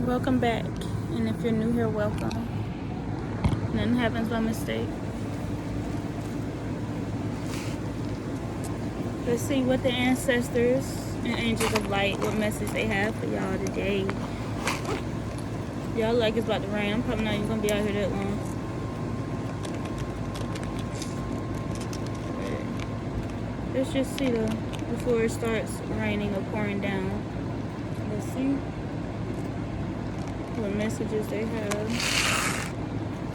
Welcome back, and if you're new here, welcome. Nothing happens by mistake. Let's see what the ancestors and angels of light, what message they have for y'all today. Y'all like it's about to rain. I'm probably not even gonna be out here that long. Let's just see before it starts raining or pouring down. Let's see what messages they have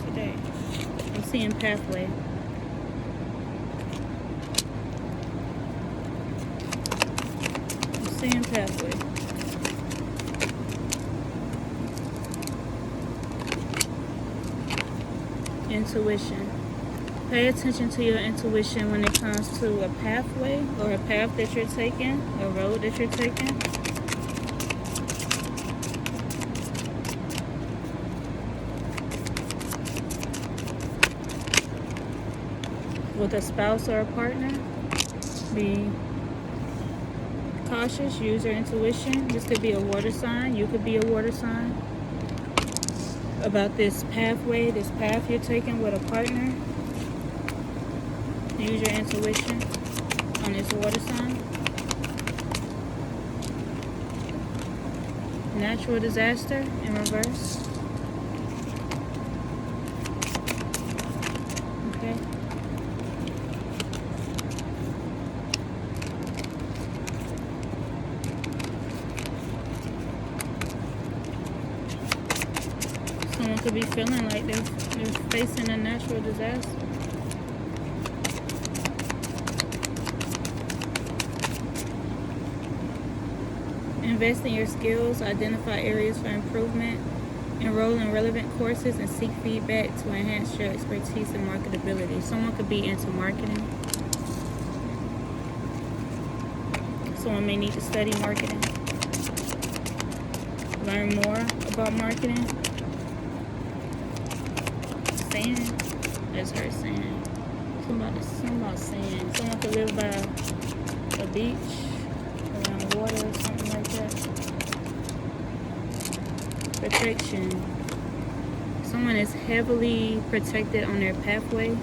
today. I'm seeing pathway. I'm seeing pathway. Intuition. Pay attention to your intuition when it comes to a pathway or a path that you're taking, a road that you're taking. With a spouse or a partner, be cautious, use your intuition. This could be a water sign, you could be a water sign. About this pathway, this path you're taking with a partner, use your intuition on this water sign. Natural disaster in reverse. Okay. Someone could be feeling like they're facing a natural disaster. Invest in your skills, identify areas for improvement, enroll in relevant courses, and seek feedback to enhance your expertise and marketability. Someone could be into marketing. Someone may need to study marketing. Learn more about marketing. Sand. That's her saying. Something about sand. Someone could live by a beach, around water or something like that. Protection. Someone is heavily protected on their pathway.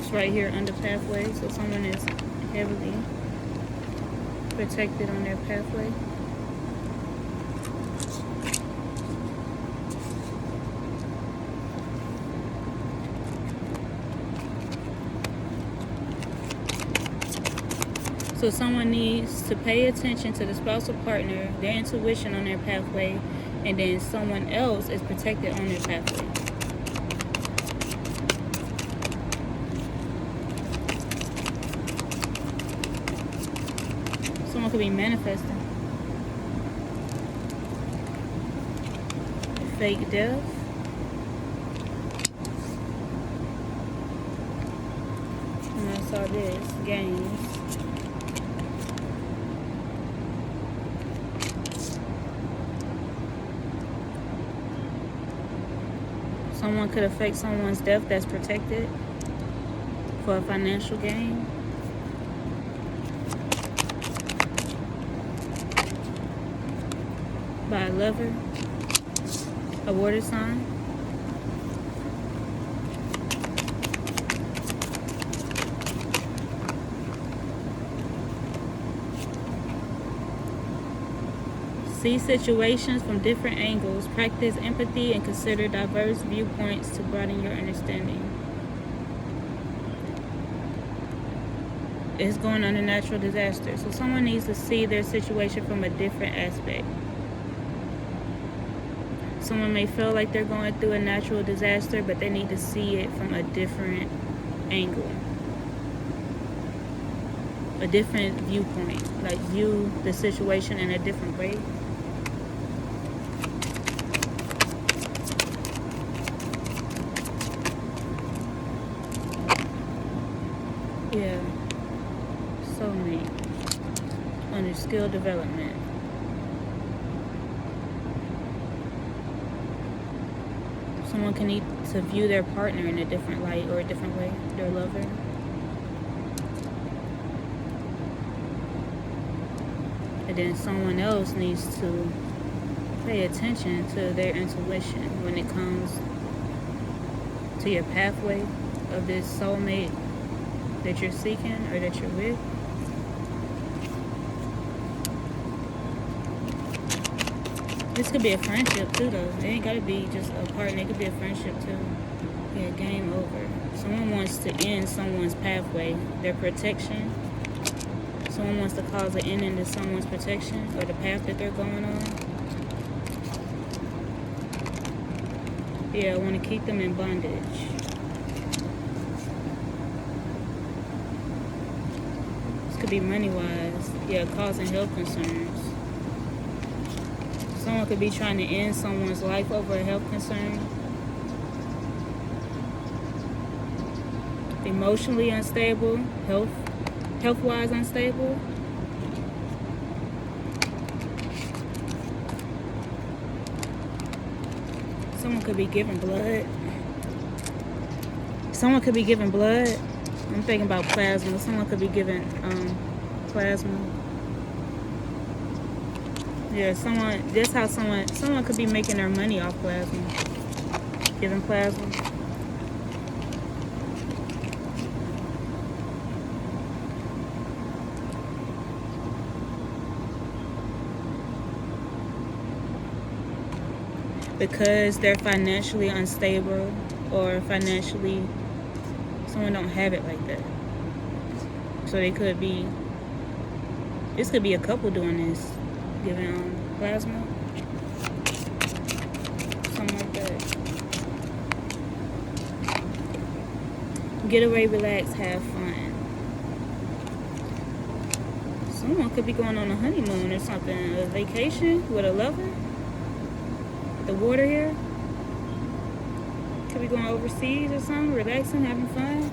It's right here under pathway. So someone is heavily protected on their pathway. So someone needs to pay attention to the spousal partner, their intuition on their pathway, and then someone else is protected on their pathway. Someone could be manifesting. Fake death. And I saw this, gains. Someone could affect someone's death that's protected for a financial gain. By a lover, a water sign. See situations from different angles. Practice empathy and consider diverse viewpoints to broaden your understanding. It's going on a natural disaster. So someone needs to see their situation from a different aspect. Someone may feel like they're going through a natural disaster, but they need to see it from a different angle. A different viewpoint. Like view the situation in a different way. Yeah, soulmate under skill development. Someone can need to view their partner in a different light or a different way, their lover. And then someone else needs to Pay attention to their intuition when it comes to your pathway of this soulmate that you're seeking or that you're with. This could be a friendship too, though. It ain't gotta be just a partner. It could be a friendship too. Yeah, game over. Someone wants to end someone's pathway, their protection. Someone wants to cause an ending to someone's protection or the path that they're going on. Yeah, I want to keep them in bondage. This could be money-wise. Yeah, causing health concerns. Someone could be trying to end someone's life over a health concern. Emotionally unstable, health-wise unstable. Someone could be giving blood. Someone could be giving blood. I'm thinking about plasma. Someone could be giving plasma. Yeah, that's how someone could be making their money off plasma. Giving plasma. Because they're financially unstable or financially, someone don't have it like that. So they could be, this could be a couple doing this, giving plasma. Something like that. Get away, relax, have fun. Someone could be going on a honeymoon or something, a vacation with a lover. The water here. Could be going overseas or something, relaxing, having fun.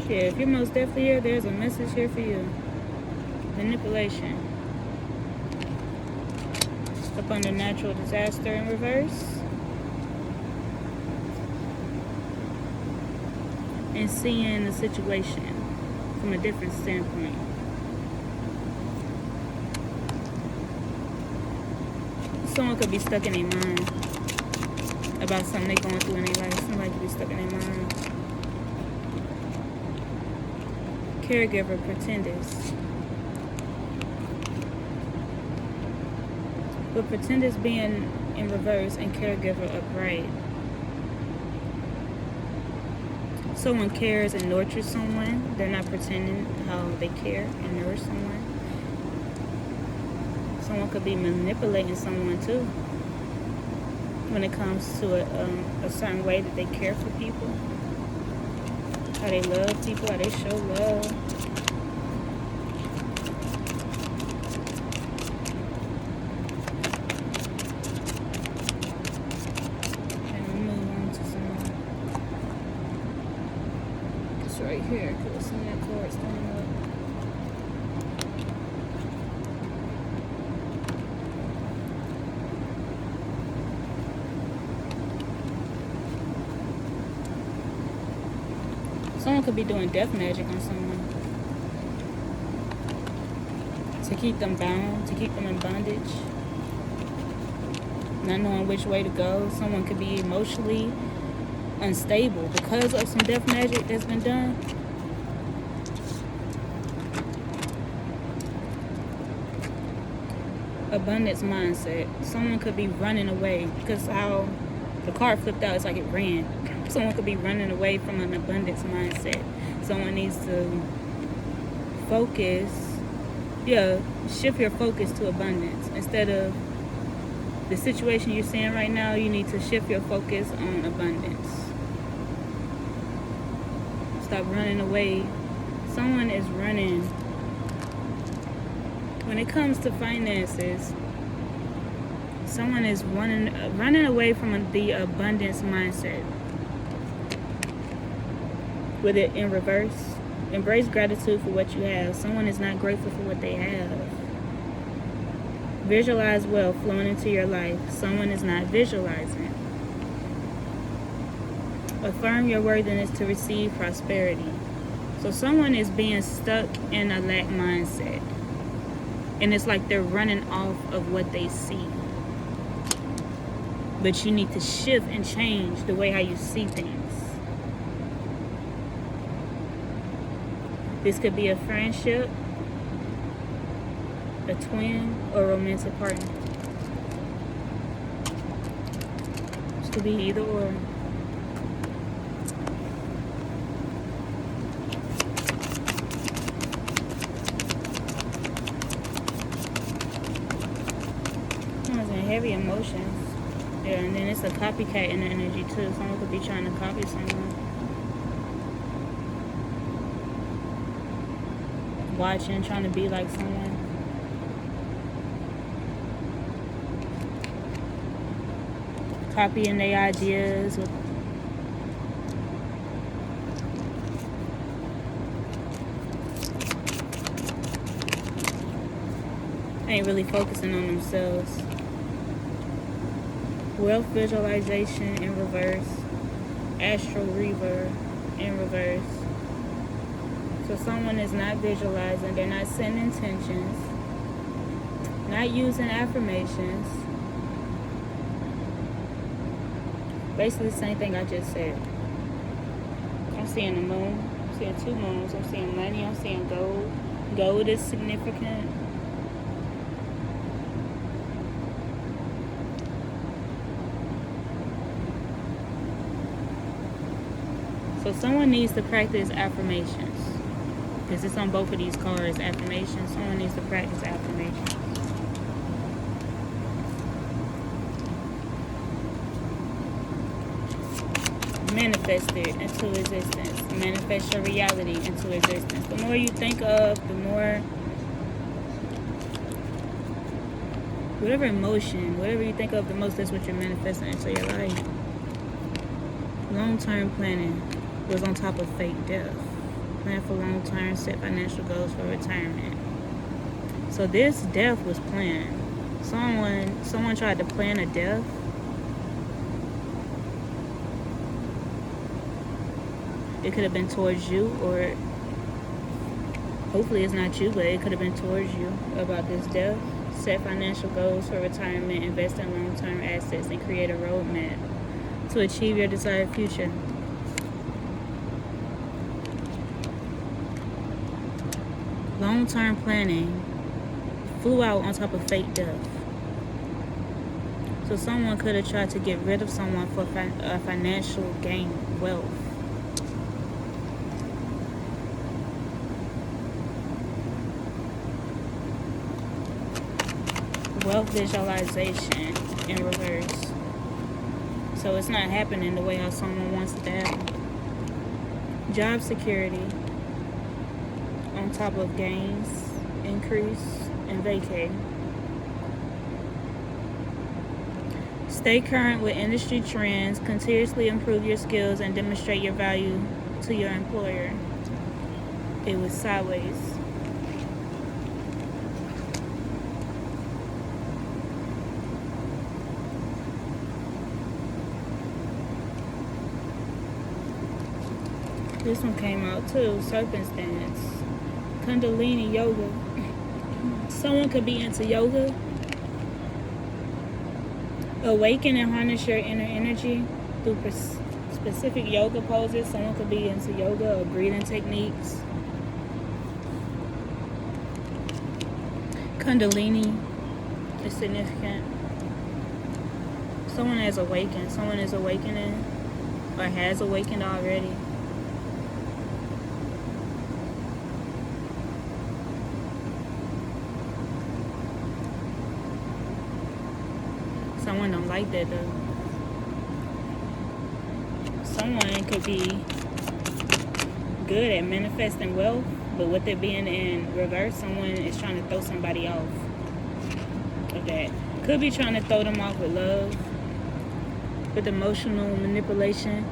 Yeah, if you're most definitely here, there's a message here for you. Manipulation. Up under natural disaster in reverse. And seeing the situation from a different standpoint. Someone could be stuck in their mind about something they're going through in their life. Somebody could be stuck in their mind. Caregiver, pretenders. With pretenders being in reverse and caregiver upright. Someone cares and nurtures someone. They're not pretending how they care and nourish someone. Someone could be manipulating someone too when it comes to a certain way that they care for people, how they love people, how they show love. Right here, because some of that card's coming up. Someone could be doing death magic on someone to keep them bound, to keep them in bondage, not knowing which way to go. Someone could be emotionally unstable because of some death magic that's been done. Abundance mindset. Someone could be running away because how the card flipped out, it's like it ran. Someone could be running away from an abundance mindset. Someone needs to focus, shift your focus to abundance. Instead of the situation you're seeing right now, you need to shift your focus on abundance. Stop running away. Someone is running. When it comes to finances, someone is running away from the abundance mindset. With it in reverse, embrace gratitude for what you have. Someone is not grateful for what they have. Visualize wealth flowing into your life. Someone is not visualizing. Affirm your worthiness to receive prosperity. So someone is being stuck in a lack mindset. And it's like they're running off of what they see. But you need to shift and change the way how you see things. This could be a friendship, a twin, or romantic partner. This could be either or. Heavy emotions. Yeah, and then it's a copycat in the energy too. Someone could be trying to copy someone. Watching, trying to be like someone. Copying their ideas. Ain't really focusing on themselves. Wealth visualization in reverse. Astral reaver in reverse. So someone is not visualizing. They're not setting intentions. Not using affirmations. Basically the same thing I just said. I'm seeing the moon. I'm seeing 2 moons. I'm seeing money. I'm seeing gold. Gold is significant. So someone needs to practice affirmations. Because it's on both of these cards, affirmations. Someone needs to practice affirmations. Manifest it into existence. Manifest your reality into existence. The more you think of, the more... whatever emotion, whatever you think of the most, that's what you're manifesting into your life. Long-term planning was on top of fake death. Plan for long-term, set financial goals for retirement. So this death was planned. Someone tried to plan a death. It could have been towards you, or hopefully it's not you, but it could have been towards you about this death. Set financial goals for retirement, invest in long-term assets, and create a roadmap to achieve your desired future. Long-term planning flew out on top of fake death. So someone could have tried to get rid of someone for financial gain, wealth. Wealth visualization in reverse. So it's not happening the way how someone wants it to happen. Job security on top of gains, increase, and vacay. Stay current with industry trends, continuously improve your skills, and demonstrate your value to your employer. It was sideways. This one came out too, serpent's dance. Kundalini yoga. Someone could be into yoga. Awaken and harness your inner energy through specific yoga poses. Someone could be into yoga or breathing techniques. Kundalini is significant. Someone has awakened. Someone is awakening or has awakened already. Someone don't like that though. Someone could be good at manifesting wealth, but with it being in reverse, someone is trying to throw somebody off of that. Could be trying to throw them off with love, with emotional manipulation.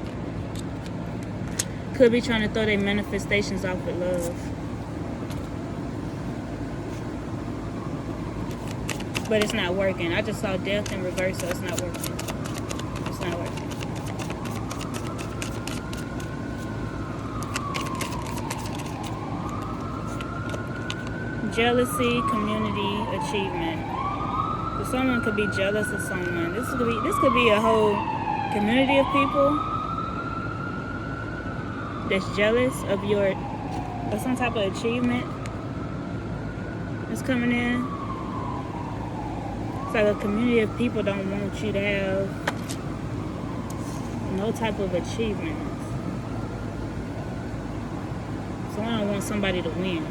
Could be trying to throw their manifestations off with love. But it's not working. I just saw death in reverse, so it's not working. It's not working. Jealousy, community, achievement. So someone could be jealous of someone. This could be a whole community of people that's jealous of some type of achievement that's coming in. It's like a community of people don't want you to have no type of achievements. So I don't want somebody to win.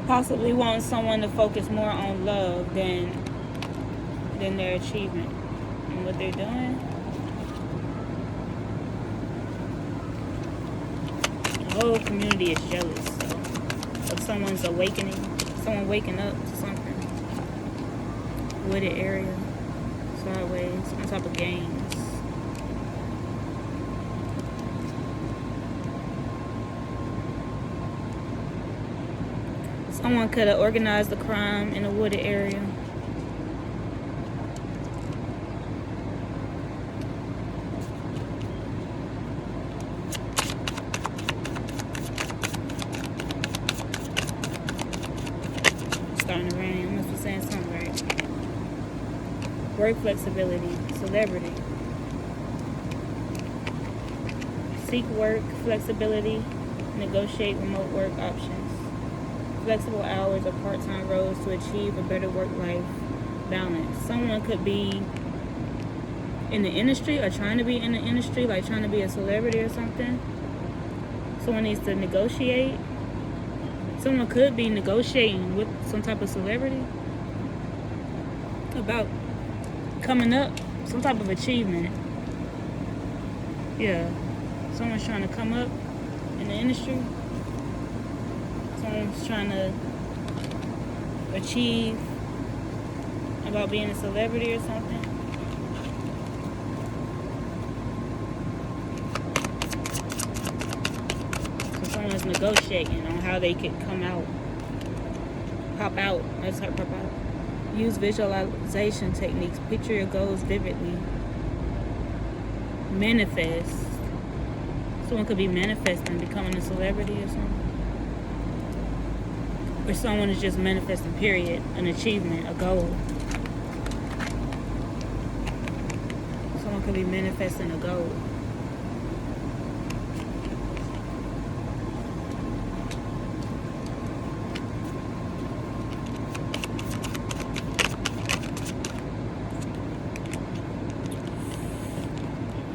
Possibly want someone to focus more on love than their achievement and what they're doing. The whole community is jealous of someone's awakening, someone waking up to something. Wooded area, sideways, on top of games. Someone could have organized the crime in a wooded area. It's starting to rain. I must be saying something right. Work flexibility, celebrity. Seek work flexibility, negotiate remote work options. Flexible hours or part-time roles to achieve a better work-life balance. Someone could be in the industry or trying to be in the industry, like trying to be a celebrity or something. Someone needs to negotiate. Someone could be negotiating with some type of celebrity about coming up, some type of achievement. Yeah, someone's trying to come up in the industry. Someone's trying to achieve about being a celebrity or something. So someone's negotiating on how they could come out, pop out. Let's start pop out. Use visualization techniques. Picture your goals vividly. Manifest. Someone could be manifesting becoming a celebrity or something. Or someone is just manifesting, period, an achievement, a goal. Someone could be manifesting a goal.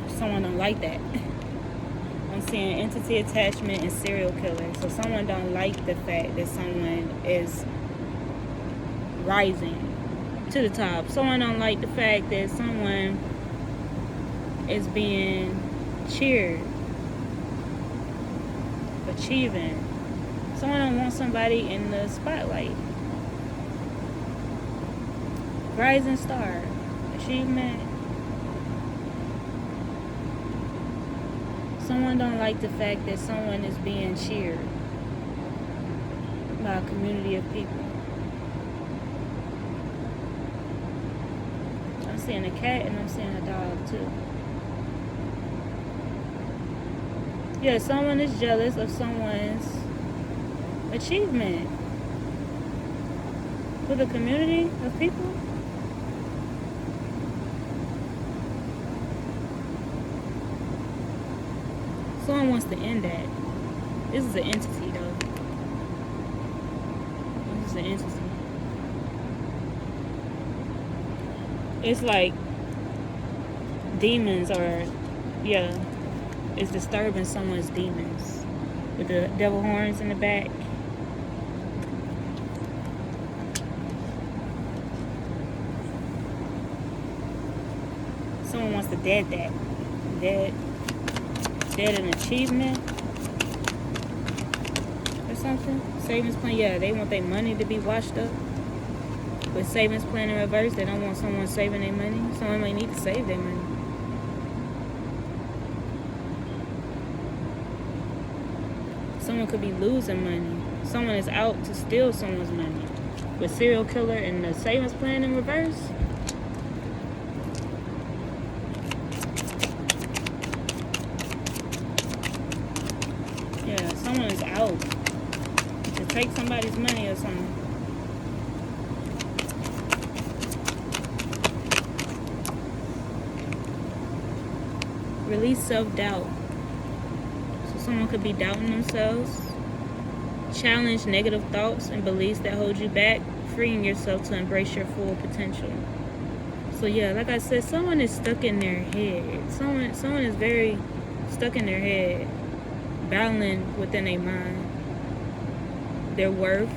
Someone don't like that. I'm seeing entity attachment and serial killer. So someone don't like the fact that someone is rising to the top. Someone don't like the fact that someone is being cheered, achieving. Someone don't want somebody in the spotlight. Rising star, achievement. Someone don't like the fact that someone is being cheered by a community of people. I'm seeing a cat and I'm seeing a dog too. Yeah, someone is jealous of someone's achievement. With a community of people. Someone wants to end that. This is an entity, though. This is an entity. It's like demons are, yeah, it's disturbing someone's demons. With the devil horns in the back. Someone wants to dead that. Dead an achievement or something. Savings plan, yeah, they want their money to be washed up. With savings plan in reverse, they don't want someone saving their money. Someone may need to save their money. Someone could be losing money. Someone is out to steal someone's money. With serial killer and the savings plan in reverse. Yeah, someone is out to take somebody's money or something. Release self-doubt. So someone could be doubting themselves. Challenge negative thoughts and beliefs that hold you back, freeing yourself to embrace your full potential. So yeah, like I said, someone is stuck in their head. Someone is very stuck in their head, battling within their mind, their worth,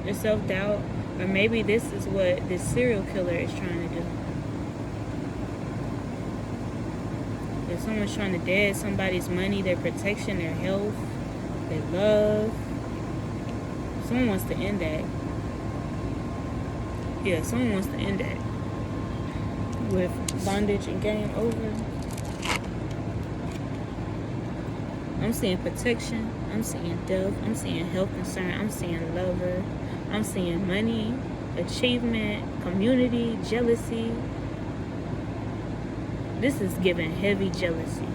their self-doubt, or maybe this is what this serial killer is trying to do. If someone's trying to dead somebody's money, their protection, their health, their love. Someone wants to end that. Yeah, someone wants to end that. With bondage and game over. I'm seeing protection. I'm seeing death. I'm seeing health concern. I'm seeing lover. I'm seeing money, achievement, community, jealousy. This is giving heavy jealousy.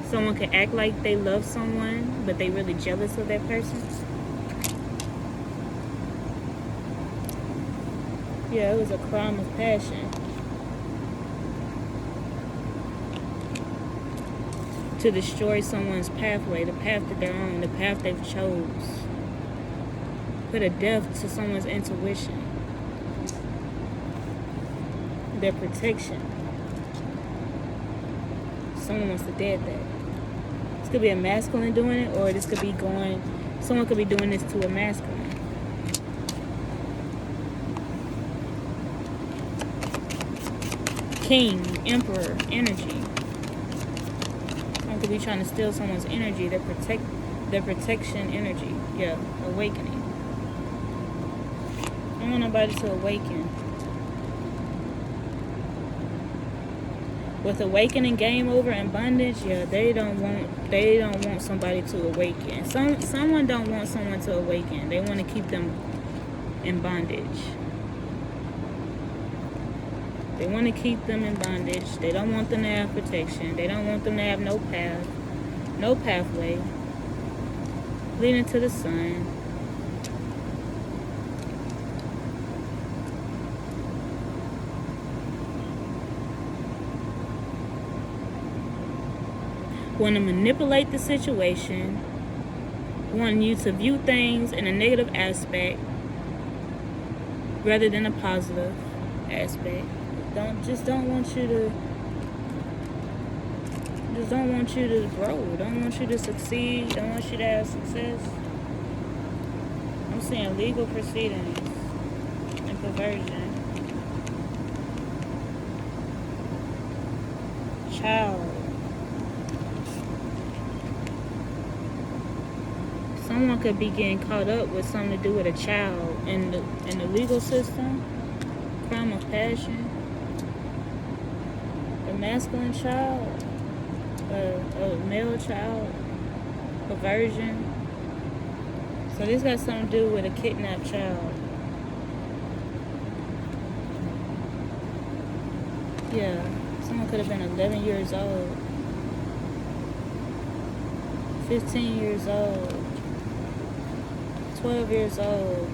Someone can act like they love someone, but they really jealous of that person. Yeah, it was a crime of passion. To destroy someone's pathway, the path that they're on, the path they've chose. Put a death to someone's intuition. Their protection. Someone wants to dead that. This could be a masculine doing it, or this could be someone could be doing this to a masculine. King, emperor, energy. Someone could be trying to steal someone's energy, their protection energy. Yeah, awakening. I don't want nobody to awaken. With awakening, game over, and bondage, yeah, they don't want somebody to awaken. Someone don't want someone to awaken. They want to keep them in bondage. They want to keep them in bondage. They don't want them to have protection. They don't want them to have no path, no pathway leading to the sun. Want to manipulate the situation, wanting you to view things in a negative aspect rather than a positive aspect. Don't want you to grow. Don't want you to succeed. Don't want you to have success. I'm seeing legal proceedings and perversion. Child. Someone could be getting caught up with something to do with a child in the legal system. Crime of passion. A masculine child. A male child. Perversion. So this got something to do with a kidnapped child. Yeah. Someone could have been 11 years old. 15 years old. 12 years old.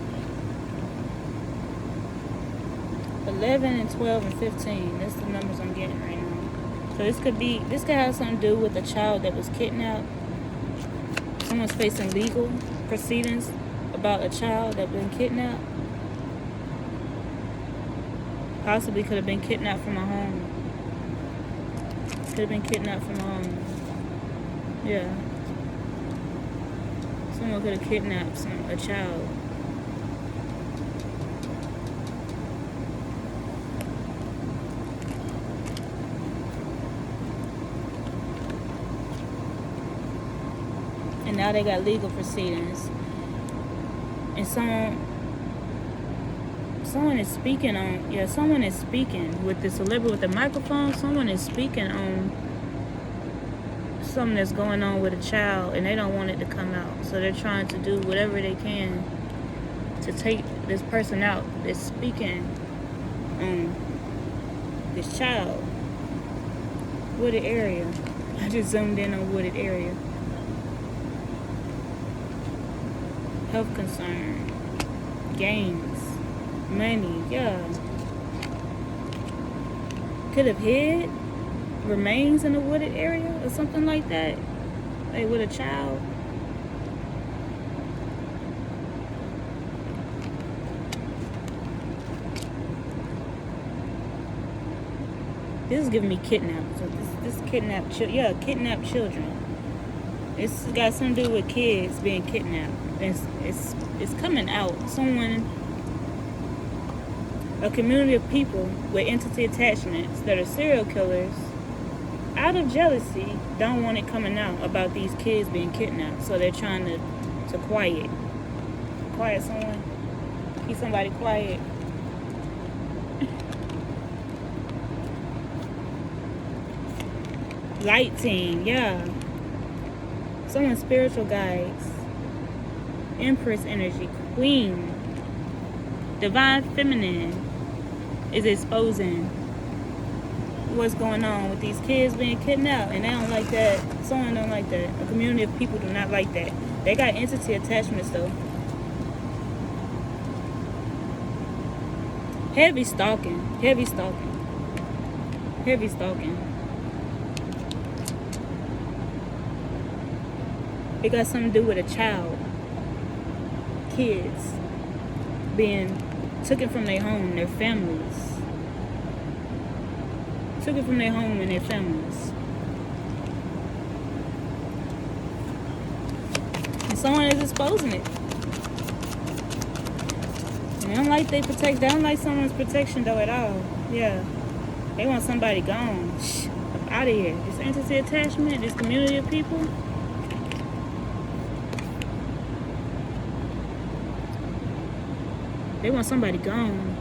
11 and 12 and 15. That's the numbers I'm getting right now. So this could have something to do with a child that was kidnapped. Someone's facing legal proceedings about a child that been kidnapped. Possibly could have been kidnapped from a home. Could have been kidnapped from a home. Yeah. Someone could have kidnapped a child. And now they got legal proceedings. And someone is speaking on, someone is speaking with the celebrity with the microphone. Someone is speaking on something that's going on with a child and they don't want it to come out. So they're trying to do whatever they can to take this person out that's speaking on this child. Wooded area. I just zoomed in on wooded area. Health concern. Gains. Money. Yeah. Could have hid remains in a wooded area or something like that. Like with a child. This is giving me kidnapped. So this kidnapped kidnapped children. It's got something to do with kids being kidnapped. It's coming out. A community of people with entity attachments that are serial killers, out of jealousy, don't want it coming out about these kids being kidnapped. So they're trying to quiet someone. Keep somebody quiet. Light team, yeah. Someone's spiritual guides. Empress energy, queen. Divine feminine is exposing what's going on with these kids being kidnapped, and they don't like that. Someone don't like that. A community of people do not like that. They got entity attachments though. Heavy stalking. It got something to do with a child. Kids being taken from their home, their families. Took it from their home and their families. And someone is exposing it. And they don't like they don't like someone's protection though at all. Yeah. They want somebody gone. Up out of here. This entity attachment, this community of people. They want somebody gone.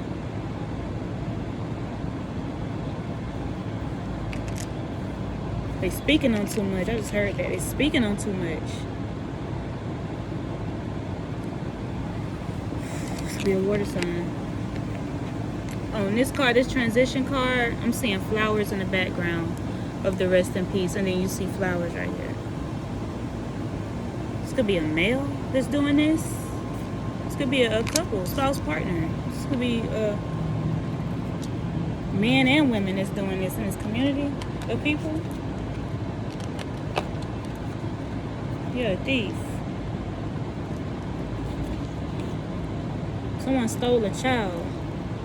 They speaking on too much. I just heard that. They speaking on too much. This be a water sign. Oh, in this card, this transition card, I'm seeing flowers in the background of the rest in peace. And then you see flowers right here. This could be a male that's doing this. This could be a couple, spouse, partner. This could be men and women that's doing this in this community of people. Yeah, a thief. Someone stole a child.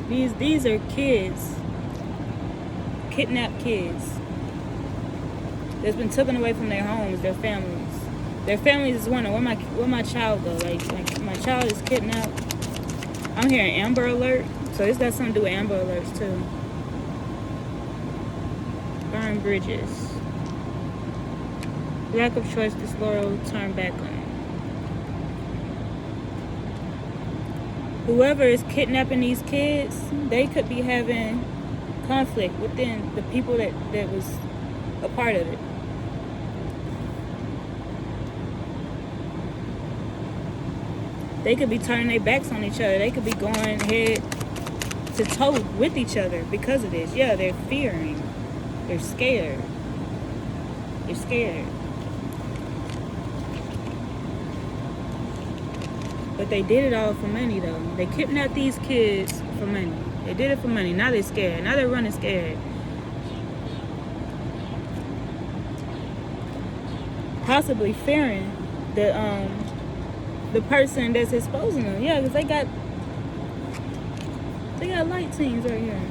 These are kids. Kidnapped kids. That's been taken away from their homes, their families. Their families is wondering where my child go. Like my child is kidnapped. I'm hearing Amber Alert. So it's got something to do with Amber Alerts too. Burn bridges. Lack of choice, disloyal, turn back on. Whoever is kidnapping these kids, they could be having conflict within the people that was a part of it. They could be turning their backs on each other. They could be going head to toe with each other because of this. Yeah, they're fearing. They're scared. They're scared. But they did it all for money, though. They kidnapped these kids for money. They did it for money. Now they're scared. Now they're running scared. Possibly fearing the person that's exposing them. Yeah, because they got light teams right here.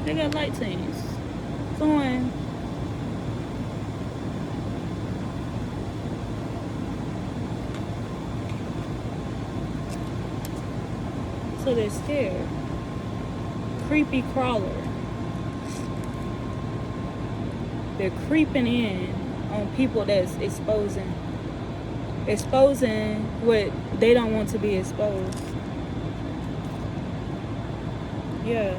They got light teams. Someone. So they're scared. Creepy crawler. They're creeping in on people that's exposing what they don't want to be exposed. Yeah.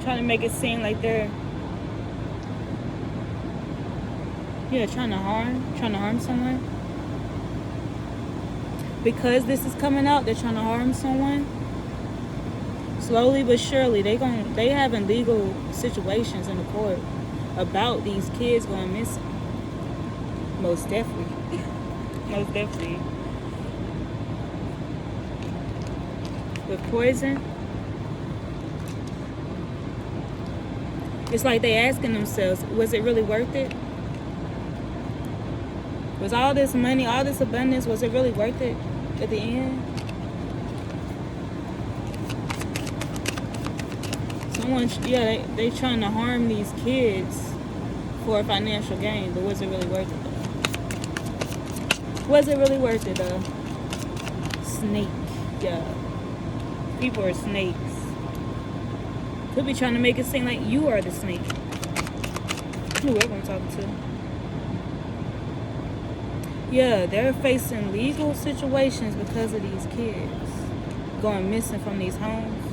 Trying to make it seem like they're Yeah, trying to harm someone. Because this is coming out, they're trying to harm someone. Slowly but surely, they having legal situations in the court about these kids going missing. Most definitely. Most definitely. With poison, it's like they asking themselves, was it really worth it? Was all this money, all this abundance, was it really worth it at the end? They trying to harm these kids for a financial gain, but was it really worth it though? Was it really worth it though? Snake, yeah. People are snakes. Could be trying to make it seem like you are the snake. Whoever I'm talking to. Yeah, they're facing legal situations because of these kids going missing from these homes.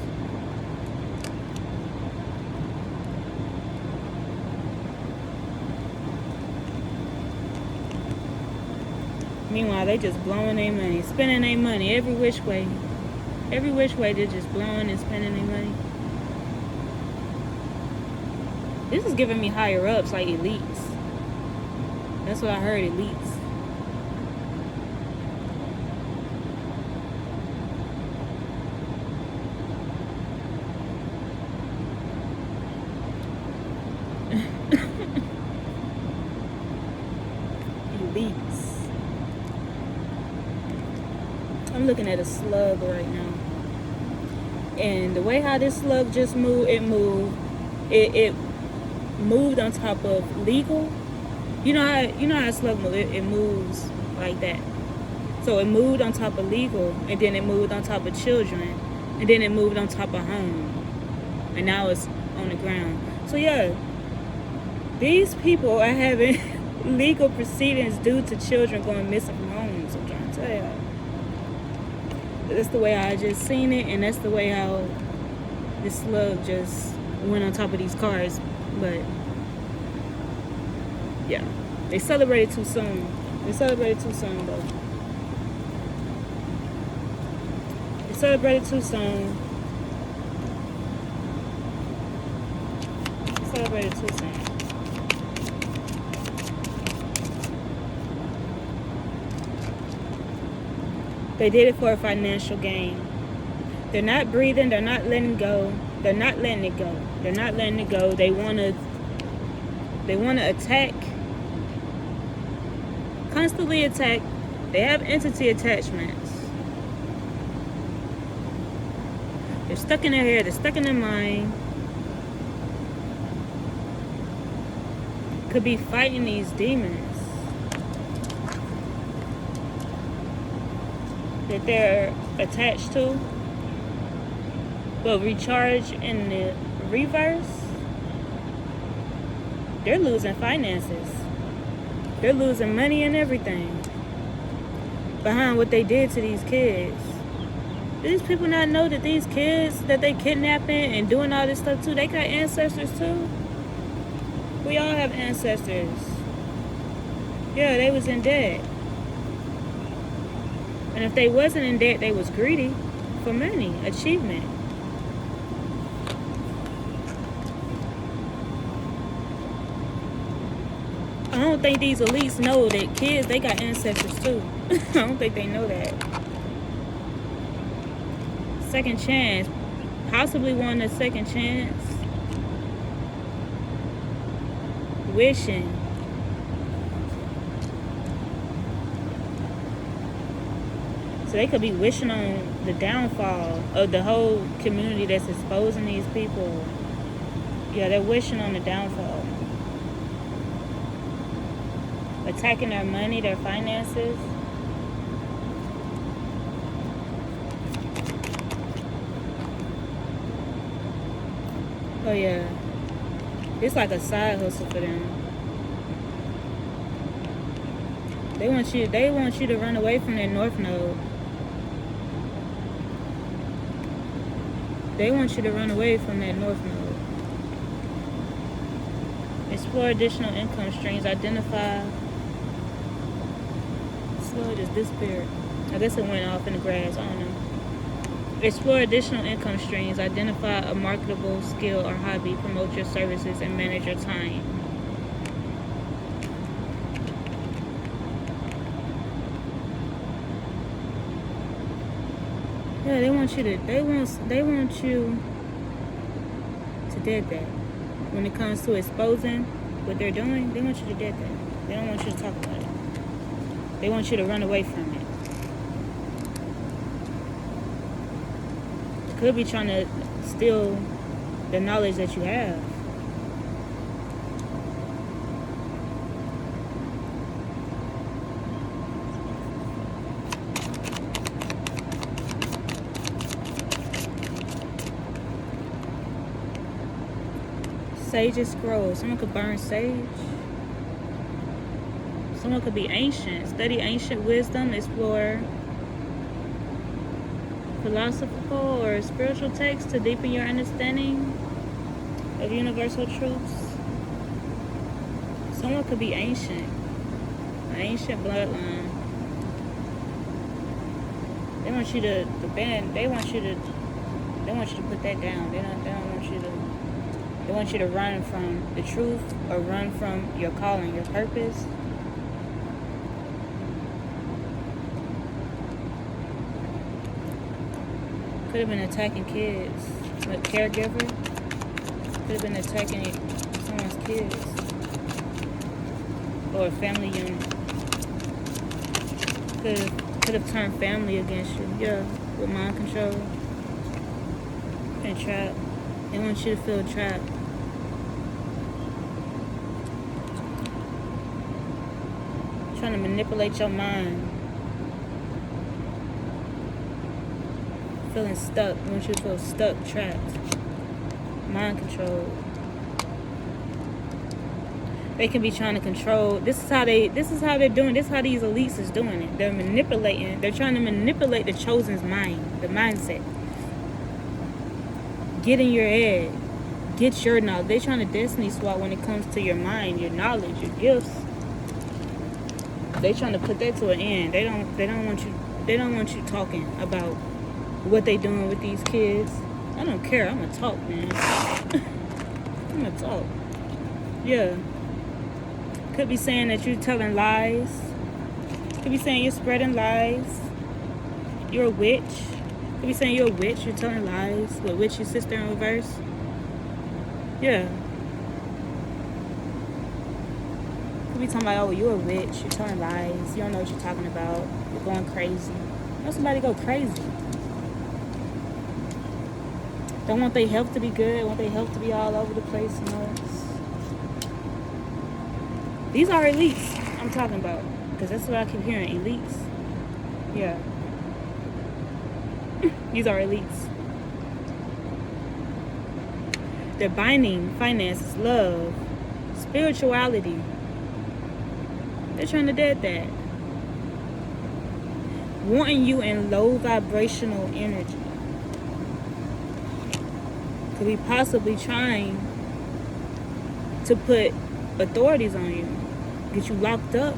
Meanwhile, they just blowing their money, spending their money every which way. Every which way, they're just blowing and spending their money. This is giving me higher ups, like elites. That's what I heard, elites. Elites. I'm looking at a slug right now. And the way how this slug just moved, it moved on top of legal. You know how a slug moves, it moves like that. So it moved on top of legal, and then it moved on top of children, and then it moved on top of home. And now it's on the ground. So yeah, these people are having legal proceedings due to children going missing from homes. I'm trying to tell you. That's the way I just seen it, and that's the way how this slug just went on top of these cars. But yeah, they celebrated too soon. They celebrated too soon, though. They celebrated too soon. They celebrated too soon. They did it for a financial gain. They're not breathing. They're not letting go. They're not letting it go. They're not letting it go. They want to attack. Constantly attack. They have entity attachments. They're stuck in their head. They're stuck in their mind. Could be fighting these demons that they're attached to, but recharge in the reverse. They're losing finances. They're losing money and everything behind what they did to these kids. Do these people not know that these kids that they kidnapping and doing all this stuff too, they got ancestors too? We all have ancestors. Yeah, they was in debt. And if they wasn't in debt, they was greedy for money, achievement. I don't think these elites know that kids, they got ancestors too. I don't think they know that. Second chance. Possibly want a second chance. Wishing. So they could be wishing on the downfall of the whole community that's exposing these people. Yeah, they're wishing on the downfall. Attacking their money, their finances. Oh yeah. It's like a side hustle for them. They want you to run away from their north node. They want you to run away from that north node. Explore additional income streams. Identify. Slow just disappeared. I guess it went off in the grass. I don't know. Explore additional income streams. Identify a marketable skill or hobby. Promote your services and manage your time. Yeah, they want you to dead that. When it comes to exposing what they're doing, they want you to dead that. They don't want you to talk about it. They want you to run away from it. Could be trying to steal the knowledge that you have. Sage's scroll. Someone could burn sage. Someone could be ancient. Study ancient wisdom. Explore philosophical or spiritual texts to deepen your understanding of universal truths. Someone could be ancient. An ancient bloodline. They want you to ban. They want you to put that down. They don't want you to. They want you to run from the truth or run from your calling, your purpose. Could have been attacking kids. A caregiver. Could have been attacking someone's kids. Or a family unit. Could have turned family against you. Yeah, with mind control. And trap. They want you to feel trapped. Trying to manipulate your mind. Feeling stuck. They want you to feel stuck, trapped. Mind control. They can be trying to control. This is how they're doing. This is how these elites is doing it. They're manipulating. They're trying to manipulate the chosen's mind, the mindset. Get in your head. Get your knowledge. They're trying to destiny swap when it comes to your mind, your knowledge, your gifts. They're trying to put that to an end. They don't want you talking about what they doing with these kids. I don't care. I'm gonna talk, man. I'm gonna talk. Yeah. Could be saying that you're telling lies. Could be saying you're spreading lies. You're a witch. Could be saying you're a witch. You're telling lies. With witch, your sister in reverse. Yeah. Could be talking about, oh, you're a witch. You're telling lies. You don't know what you're talking about. You're going crazy. Let somebody go crazy. Don't want their health to be good. Want their health to be all over the place. You know. These are elites I'm talking about. Because that's what I keep hearing. Elites. Yeah. These are elites. They're binding finances, love, spirituality. They're trying to dead that. Wanting you in low vibrational energy. Could be possibly trying to put authorities on you. Get you locked up.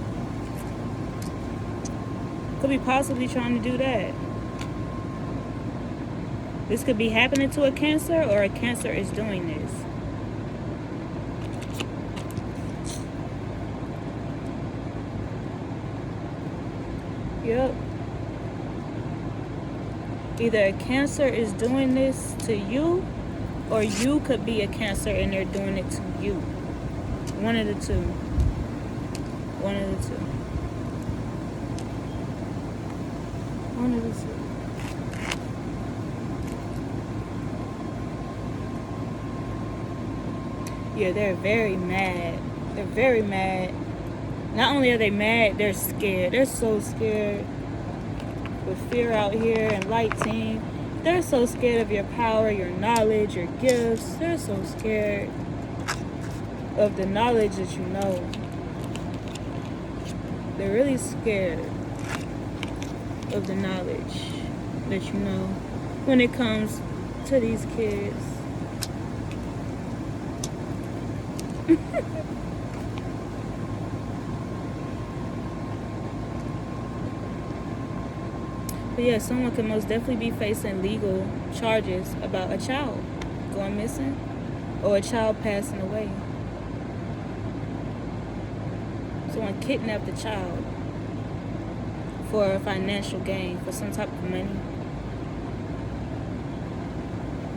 Could be possibly trying to do that. This could be happening to a Cancer, or a Cancer is doing this. Yep. Either a Cancer is doing this to you, or you could be a Cancer and they're doing it to you. One of the two. One of the two. One of the two. Yeah, they're very mad. They're very mad. Not only are they mad, they're scared. They're so scared. With fear out here and light team. They're so scared of your power, your knowledge, your gifts. They're so scared of the knowledge that you know. They're really scared of the knowledge that you know when it comes to these kids. But yeah, someone could most definitely be facing legal charges about a child going missing or a child passing away. Someone kidnapped a child for a financial gain, for some type of money.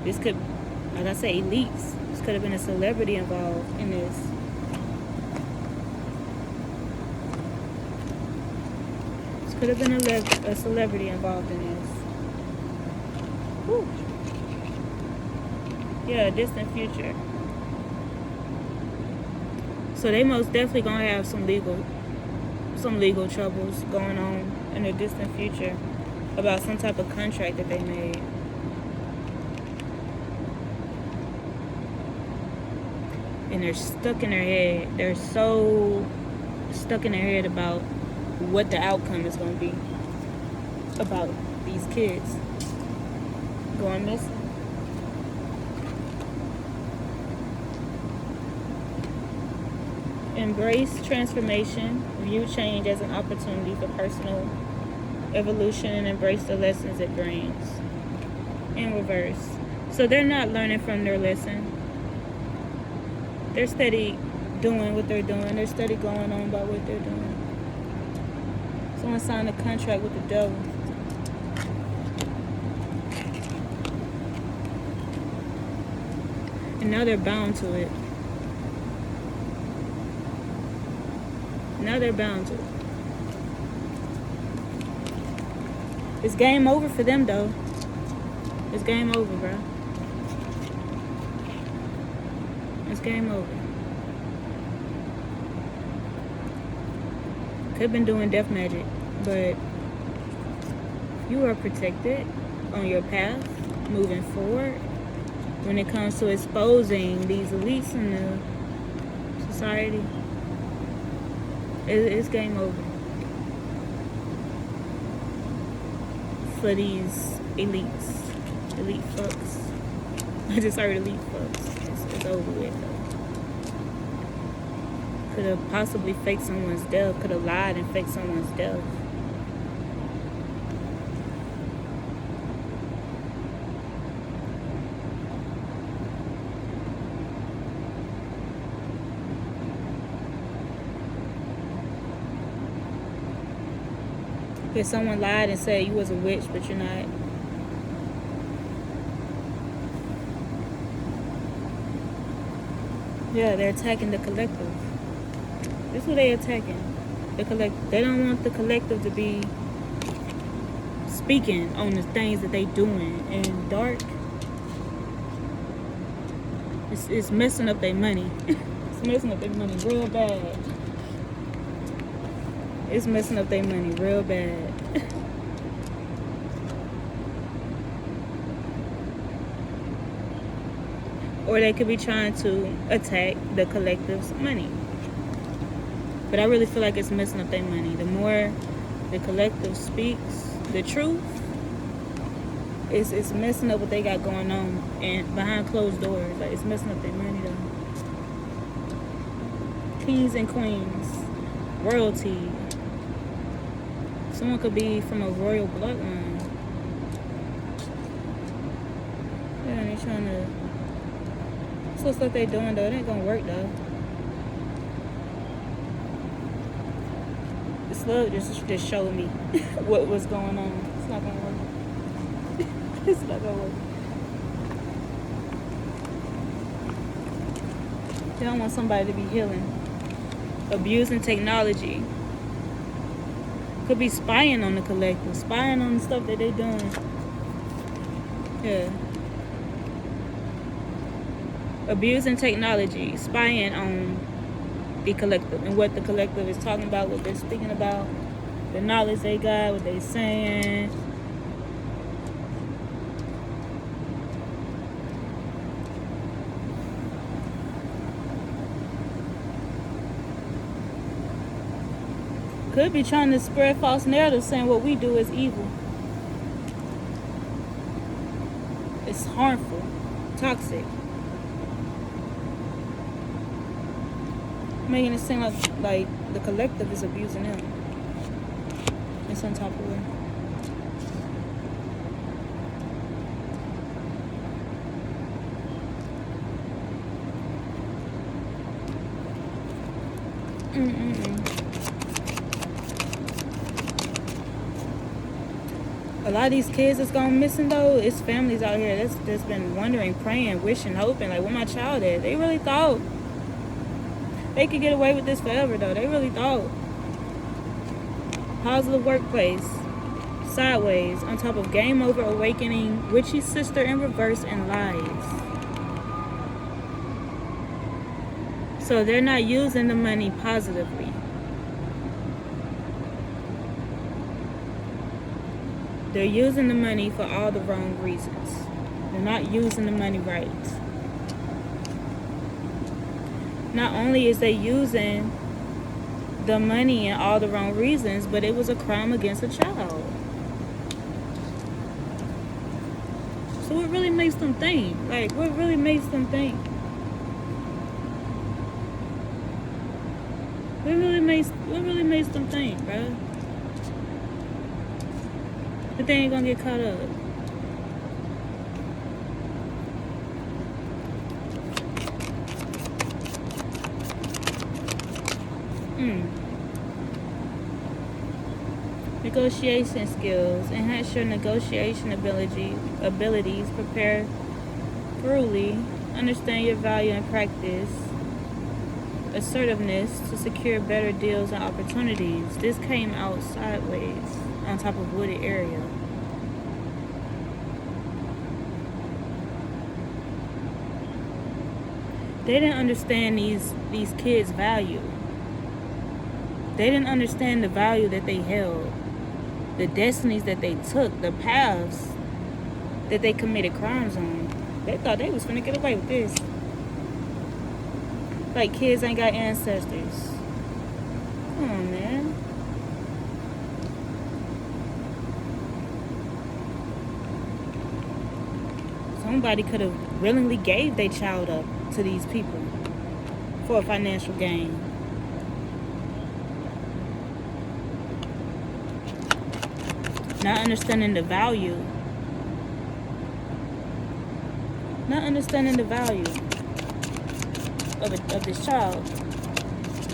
This could, like I say, elites. This could have been a celebrity involved in this. This could have been a celebrity involved in this. Whew. Yeah, a distant future. So they most definitely gonna have some legal troubles going on in the distant future about some type of contract that they made. And they're stuck in their head. They're so stuck in their head about what the outcome is going to be about these kids going missing. Embrace transformation. View change as an opportunity for personal evolution and embrace the lessons it brings. In reverse. So they're not learning from their lesson. They're steady doing what they're doing. They're steady going on about what they're doing. Someone signed a contract with the devil. And now they're bound to it. Now they're bound to it. It's game over for them, though. It's game over, bro. It's game over. Could have been doing death magic, but you are protected on your path moving forward when it comes to exposing these elites in the society. It's game over for these elite fucks. I just heard elite fucks. It's over with, though. Could have possibly faked someone's death. Could have lied and faked someone's death. If someone lied and said you was a witch, but you're not. Yeah, they're attacking the collective. That's what they're attacking. The collective. They don't want the collective to be speaking on the things that they doing in dark. It's messing up their money. It's messing up their money real bad. It's messing up their money real bad. Or they could be trying to attack the collective's money. But I really feel like it's messing up their money. The more the collective speaks the truth, it's messing up what they got going on and behind closed doors. Like, it's messing up their money, though. Kings and queens, royalty. Someone could be from a royal bloodline. Yeah, they're trying to. So stuff they doing, though, it ain't gonna work, though. This love just showed me what was going on. It's not gonna work. It's not gonna work. They don't want somebody to be healing. Abusing technology. Could be spying on the collective, spying on the stuff that they doing. Yeah. Abusing technology, spying on the collective and what the collective is talking about, what they're speaking about, the knowledge they got, what they saying. Could be trying to spread false narratives saying what we do is evil. It's harmful, toxic. making it seem like the collective is abusing them in some type of way. A lot of these kids that's gone missing though, it's families out here that's been wondering, praying, wishing, hoping, like, where my child at? They really thought they could get away with this forever though. They really thought. Positive workplace, sideways, on top of game over, awakening, witchy sister in reverse, and lies. So they're not using the money positively. They're using the money for all the wrong reasons. They're not using the money right. Not only is they using the money in all the wrong reasons, but it was a crime against a child. So what really makes them think? Like, what really makes them think? What really makes them think, bro? But they ain't gonna get caught up. Negotiation skills. Enhance your negotiation abilities. Prepare thoroughly. Understand your value and practice. Assertiveness to secure better deals and opportunities. This came out sideways on top of wooded area. They didn't understand these kids' value. They didn't understand the value that they held, the destinies that they took, the paths that they committed crimes on. They thought they was finna get away with this. Like kids ain't got ancestors. Come on, man. Somebody could have willingly gave their child up to these people for a financial gain. Not understanding the value. Not understanding the value of this child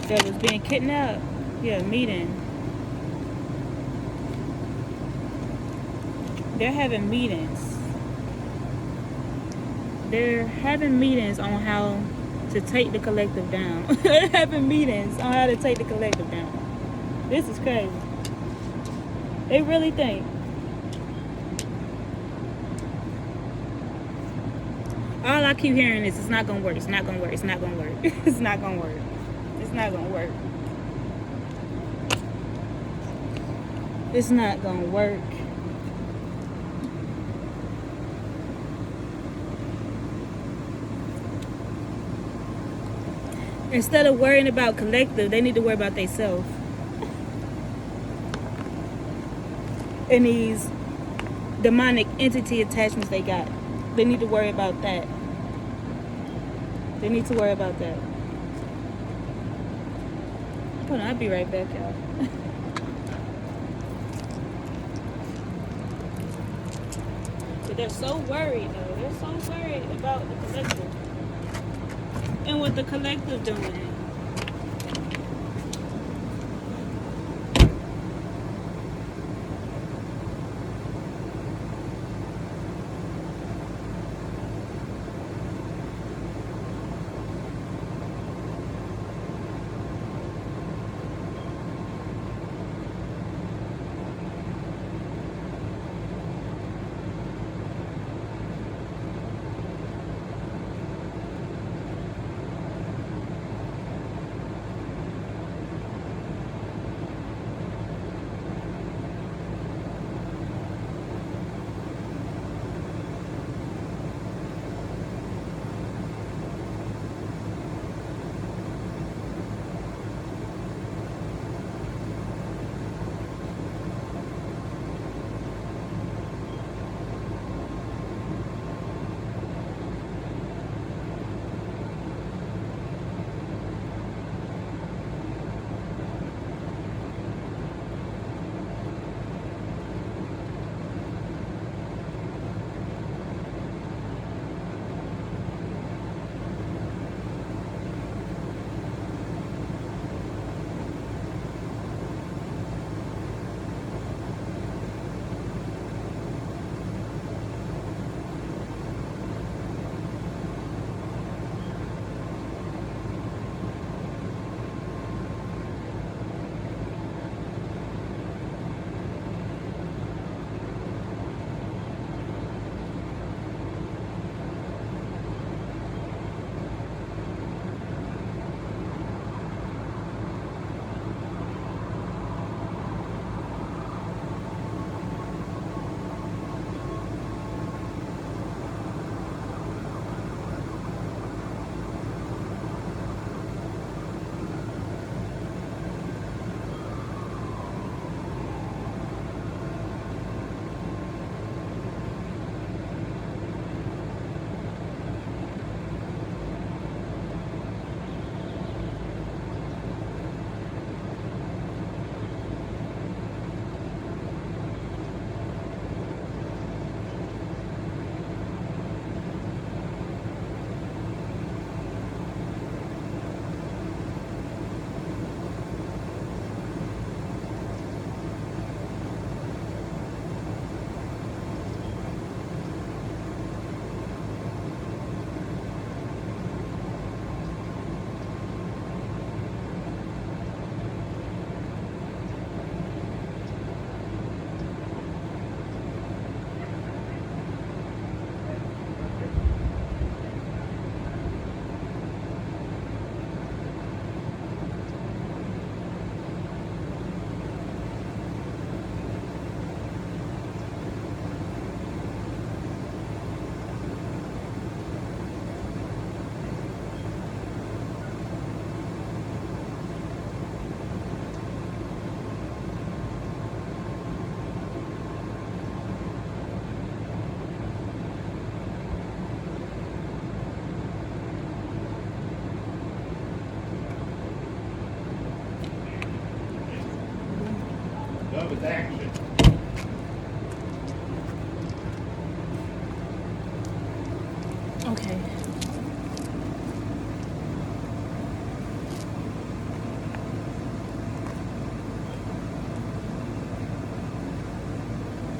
that was being kidnapped. Yeah, meeting. They're having meetings. They're having meetings on how to take the collective down. They're having meetings on how to take the collective down. This is crazy. They really think. All I keep hearing is it's not gonna work. It's not gonna work. It's not gonna work. It's not gonna work. It's not gonna work. It's not gonna work. Instead of worrying about collective, they need to worry about themselves. And these demonic entity attachments they got. They need to worry about that. They need to worry about that. Hold on, I'll be right back, y'all. But they're so worried, though. They're so worried about the collective. And what the collective doing.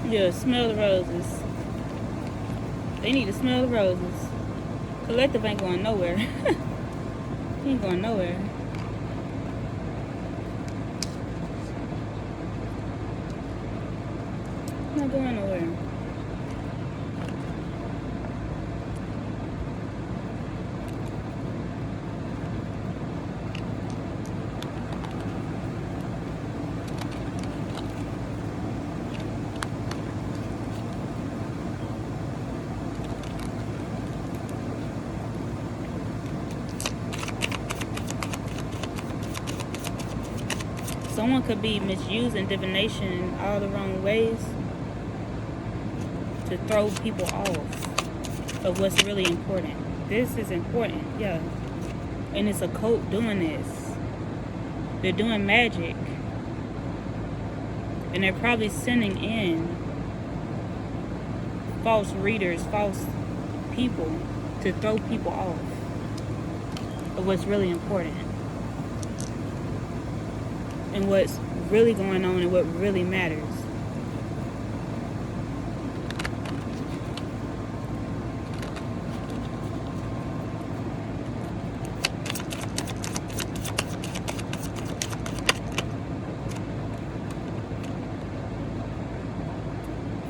Yeah, smell the roses. They need to smell the roses. Collective ain't going nowhere. He ain't going nowhere. Not going nowhere. Someone could be misusing divination all the wrong ways to throw people off of what's really important. This is important, yeah. And it's a cult doing this. They're doing magic. And they're probably sending in false readers, false people to throw people off of what's really important. And what's really going on and what really matters.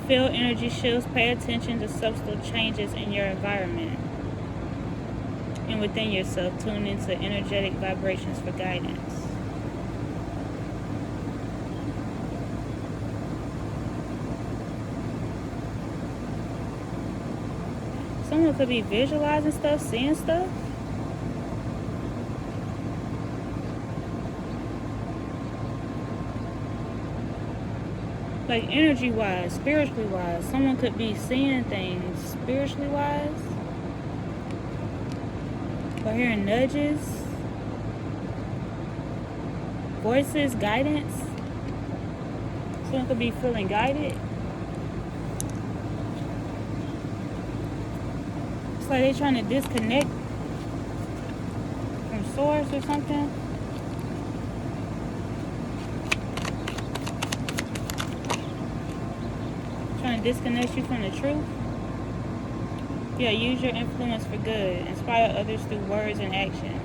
Feel energy shifts. Pay attention to subtle changes in your environment and within yourself. Tune into energetic vibrations for guidance. Someone could be visualizing stuff, seeing stuff. Like energy wise, spiritually wise. Someone could be seeing things spiritually wise. Or hearing nudges. Voices, guidance. Someone could be feeling guided. It's like they're trying to disconnect from source or something. Trying to disconnect you from the truth. Yeah, use your influence for good. Inspire others through words and actions.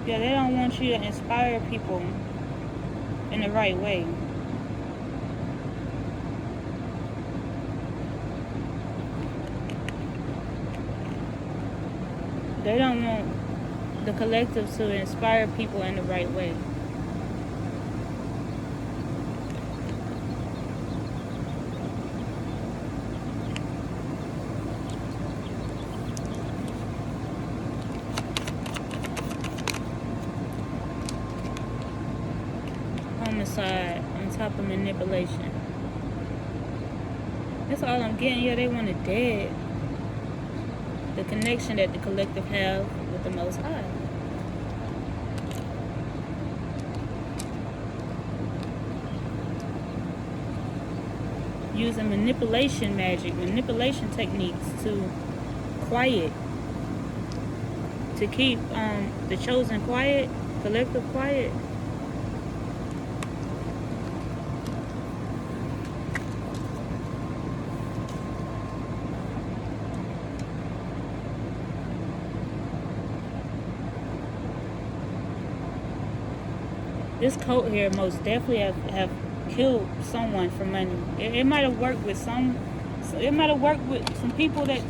Yeah, they don't want you to inspire people in the right way. They don't want the collective to inspire people in the right way. Homicide on top of manipulation. That's all I'm getting. Yeah, they want it dead. The connection that the collective have with the Most High. Using manipulation magic, manipulation techniques to quiet, to keep the chosen quiet, collective quiet. This cult here most definitely have killed someone for money. It might have worked with some. It might have worked with some people that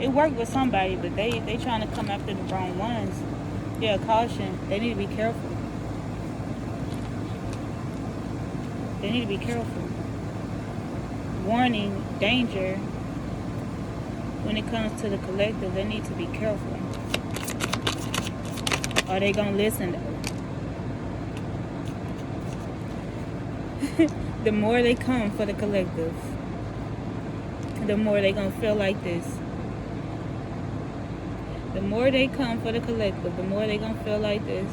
it worked with somebody, but they trying to come after the wrong ones. Yeah, caution. They need to be careful. They need to be careful. Warning, danger. When it comes to the collective, they need to be careful. Are they gonna listen? The more they come for the collective, the more they gonna feel like this. The more they come for the collective, the more they gonna feel like this.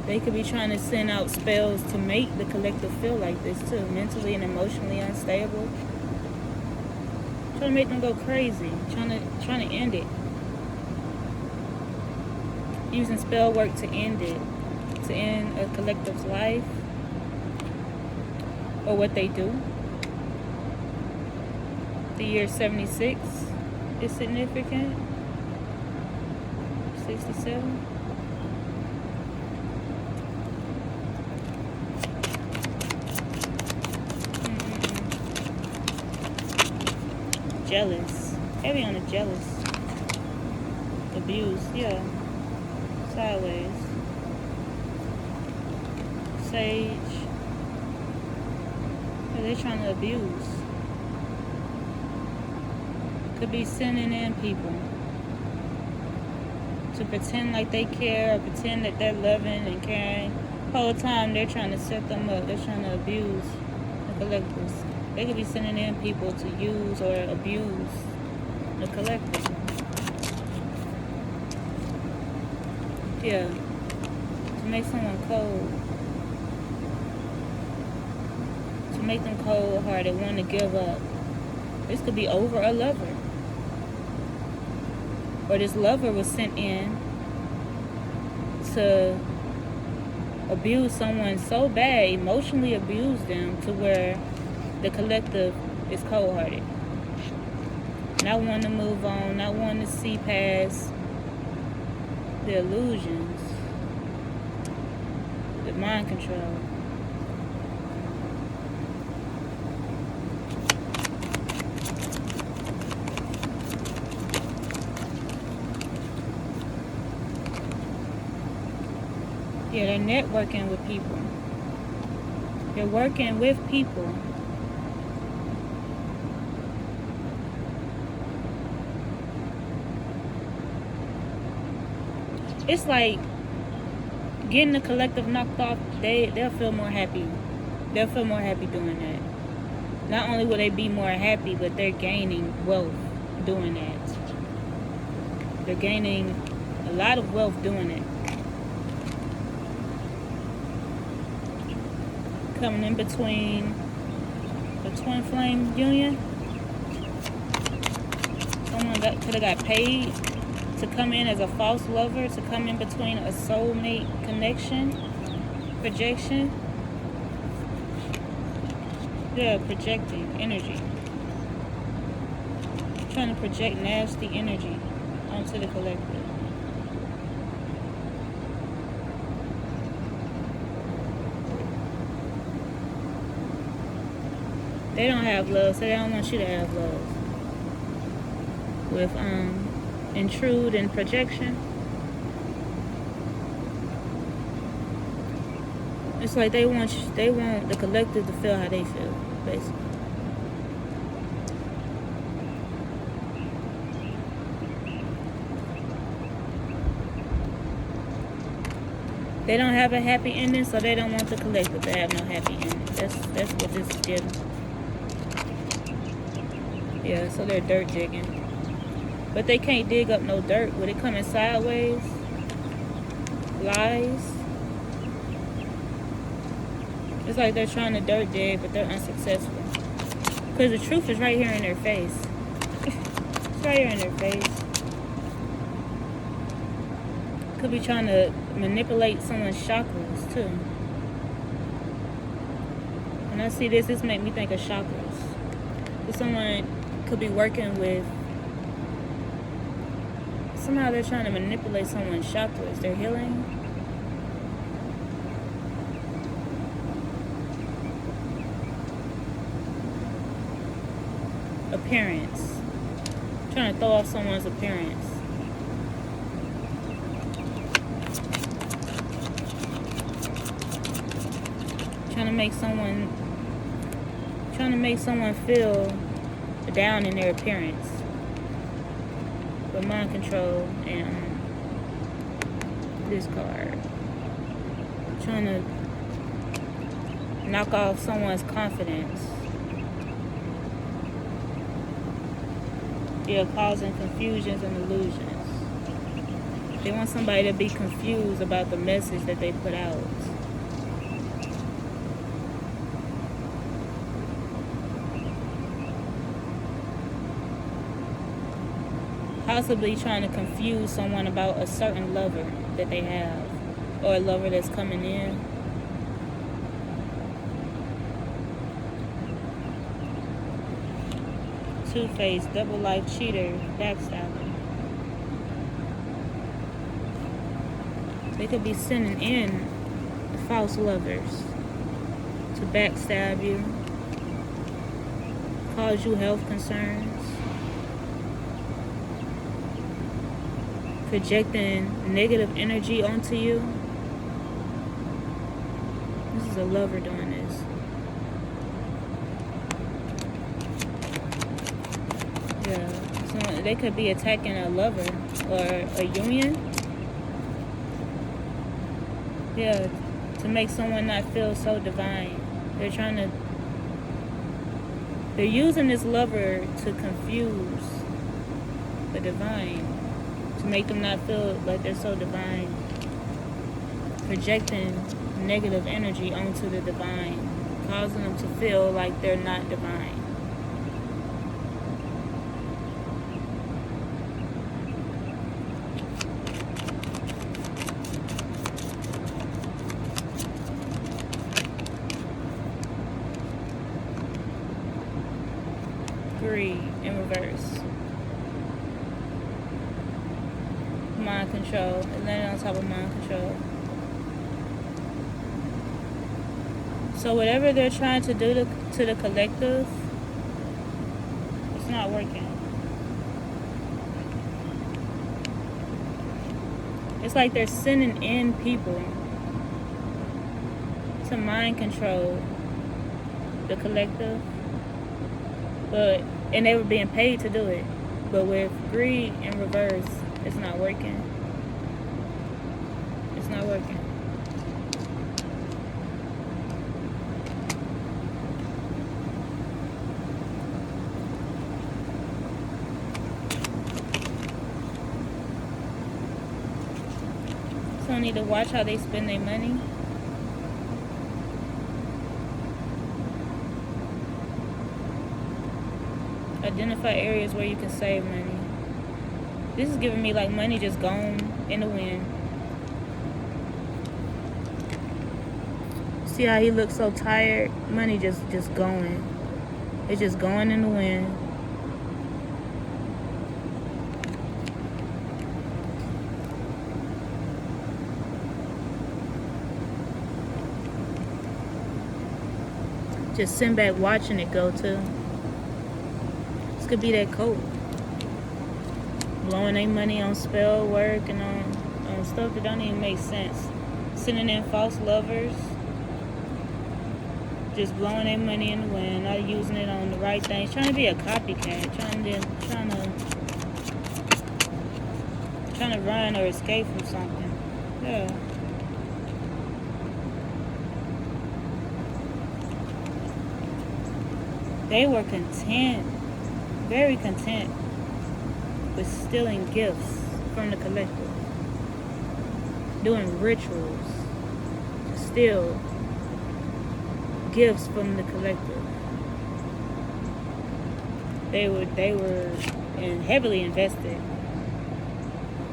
They could be trying to send out spells to make the collective feel like this too, mentally and emotionally unstable. Trying to make them go crazy, trying to end it. Using spell work to end it, to end a collective's life or what they do. The year 76 is significant. 67. Jealous. Heavy on the jealous. Abuse, yeah. Sideways. Sage. Yeah, they're trying to abuse. Could be sending in people to pretend like they care or pretend that they're loving and caring. The whole time they're trying to set them up. They're trying to abuse the collectors. They could be sending in people to use or abuse the collector. Yeah. To make someone cold. To make them cold-hearted, want to give up. This could be over a lover. Or this lover was sent in to abuse someone so bad, emotionally abuse them to where the collective is cold-hearted. Not wanting to move on, not wanting to see past the illusions, the mind control. Yeah, they're networking with people. They're working with people. It's like getting the collective knocked off, they'll feel more happy. They'll feel more happy doing that. Not only will they be more happy, but they're gaining wealth doing that. They're gaining a lot of wealth doing it. Coming in between the twin flame union. Someone could have got paid to come in as a false lover, to come in between a soulmate connection, projection. Yeah, projecting energy. Trying to project nasty energy onto the collective. They don't have love, so they don't want you to have love. With intrude and projection, it's like they want the collective to feel how they feel, basically. They don't have a happy ending, so they don't want the collective to have no happy ending. That's what this is getting. Yeah, so they're dirt digging. But they can't dig up no dirt. With it coming sideways, lies. It's like they're trying to dirt dig, but they're unsuccessful. Because the truth is right here in their face. It's right here in their face. Could be trying to manipulate someone's chakras, too. When I see this makes me think of chakras. So someone could be working with, somehow they're trying to manipulate someone's chakras. They're healing. Appearance. Trying to throw off someone's appearance. Trying to make someone feel down in their appearance. With mind control and this card. Trying to knock off someone's confidence. Yeah, causing confusions and illusions. They want somebody to be confused about the message that they put out. Possibly trying to confuse someone about a certain lover that they have. or a lover that's coming in. Two-faced, double life cheater, backstabber. They could be sending in false lovers to backstab you, cause you health concerns, projecting negative energy onto you. This is a lover doing this. Yeah, so they could be attacking a lover or a union. Yeah, to make someone not feel so divine. They're using this lover to confuse the divine, to make them not feel like they're so divine, projecting negative energy onto the divine, causing them to feel like they're not divine. Greed in reverse. Mind control. It landed on top of mind control. So whatever they're trying to do to the collective, it's not working. It's like they're sending in people to mind control the collective, and they were being paid to do it. But with greed in reverse, it's not working. It's not working. So I need to watch how they spend their money. Identify areas where you can save money. This is giving me like money just gone in the wind. See how he looks so tired? Money just going. It's just going in the wind. Just sitting back watching it go too. This could be that coat. Blowing their money on spell work and on stuff that don't even make sense. Sending in false lovers. Just blowing their money in the wind, not using it on the right things. Trying to be a copycat. Trying to run or escape from something. Yeah. They were content, very content, with stealing gifts from the collective, doing rituals to steal gifts from the collective. They were heavily invested.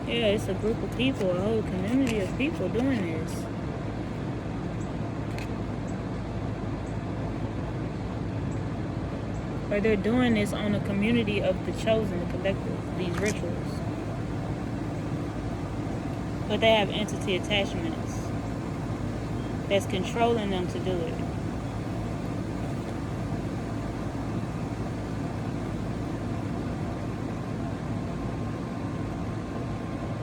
Yeah, it's a group of people, a whole community of people doing this. Or they're doing this on a community of the chosen, the collective, these rituals. But they have entity attachments that's controlling them to do it.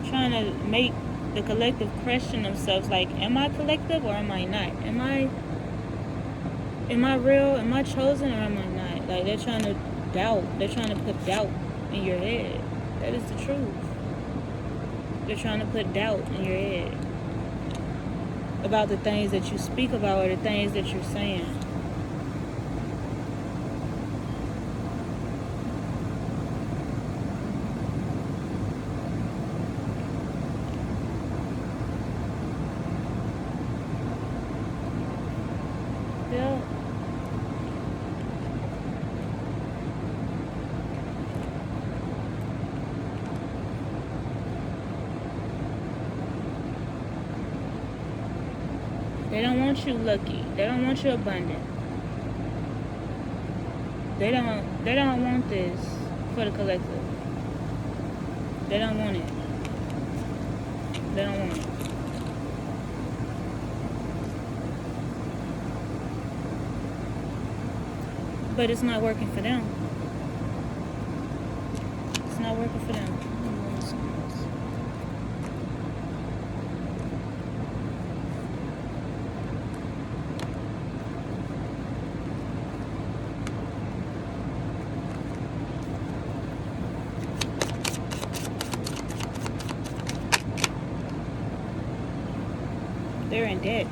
Trying to make the collective question themselves, like, am I collective or am I not? Am I real? Am I chosen or am I not? Like, they're trying to doubt. They're trying to put doubt in your head. That is the truth. They're trying to put doubt in your head about the things that you speak about or the things that you're saying. Yeah. They don't want you lucky. They don't want you abundant. They don't want this for the collective. They don't want it. They don't want it. But it's not working for them. It's not working for them. They're in debt.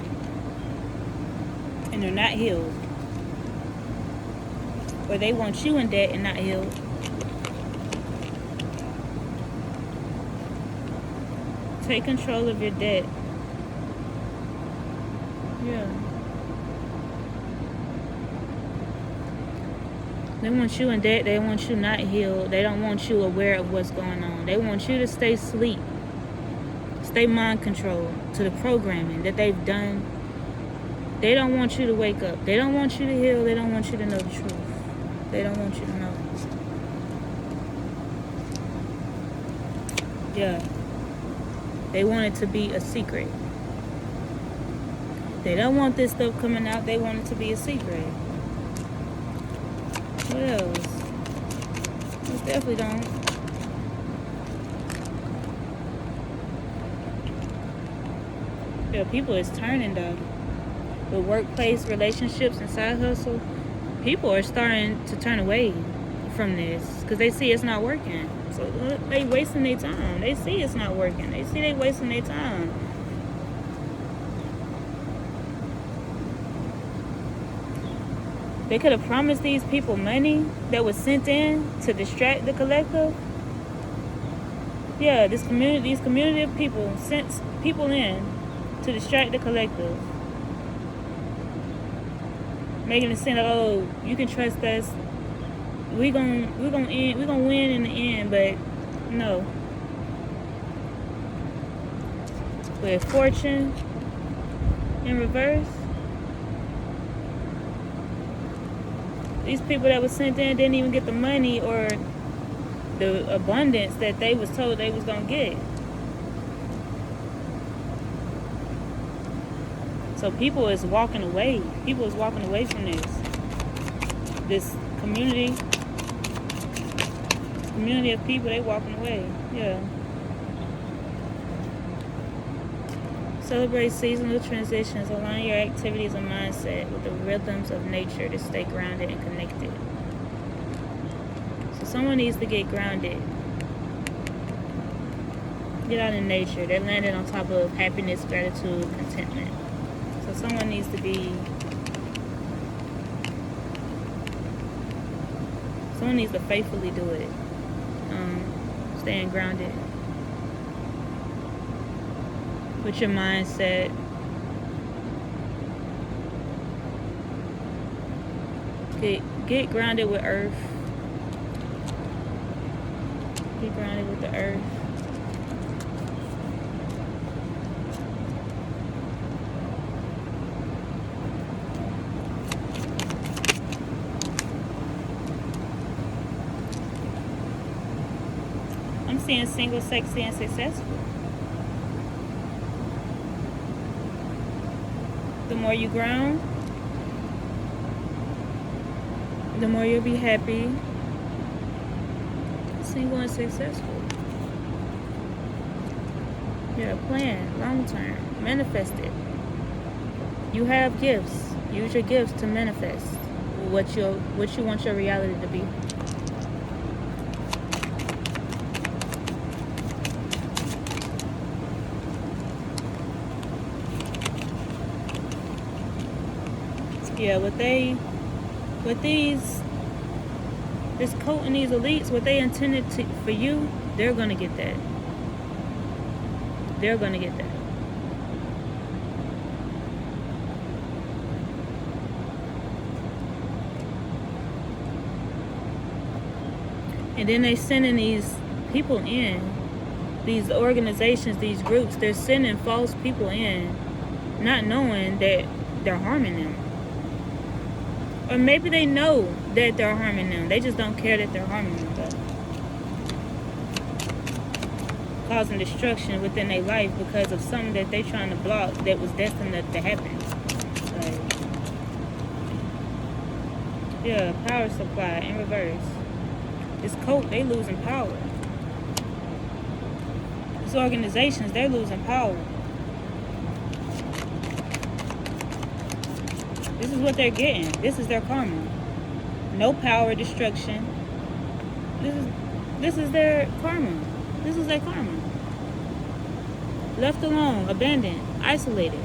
And they're not healed. Or they want you in debt and not healed. Take control of your debt. Yeah. They want you in debt. They want you not healed. They don't want you aware of what's going on. They want you to stay asleep. Stay mind controlled to the programming that they've done. They don't want you to wake up. They don't want you to heal. They don't want you to know the truth. They don't want you to know. Yeah. They want it to be a secret. They don't want this stuff coming out. They want it to be a secret. What else? Most definitely don't. Yeah, people is turning though. With workplace relationships and side hustle, people are starting to turn away from this because they see it's not working. So they wasting their time. They see it's not working. They see they wasting their time. They could have promised these people money that was sent in to distract the collective. Yeah, these community of people sent people in to distract the collective, making it seem like, oh, you can trust us. We're gonna win in the end, but no. With fortune in reverse, these people that was sent in didn't even get the money or the abundance that they was told they was gonna get. So people is walking away. People is walking away from this community. Community of people, they walking away. Yeah. Celebrate seasonal transitions. Align your activities and mindset with the rhythms of nature to stay grounded and connected. So someone needs to get grounded. Get out in nature. They're landing on top of happiness, gratitude, contentment. So someone needs to faithfully do it. Staying grounded with your mindset. Get grounded with earth. Get grounded with the earth. I'm seeing single, sexy, and successful. The more you ground, the more you'll be happy, single, and successful. Yeah, plan, long term, manifest it. You have gifts. Use your gifts to manifest what you want your reality to be. Yeah, this cult and these elites, what they intended for you, they're gonna get that. They're gonna get that. And then they sending these people in, these organizations, these groups, they're sending false people in not knowing that they're harming them. Or maybe they know that they're harming them. They just don't care that they're harming them. But causing destruction within their life because of something that they're trying to block that was destined to happen. Like, yeah, power supply in reverse. It's coke, they losing power. It's organizations, they're losing power. This is what they're getting. This is their karma. No power, destruction. This is their karma. This is their karma. Left alone, abandoned, isolated.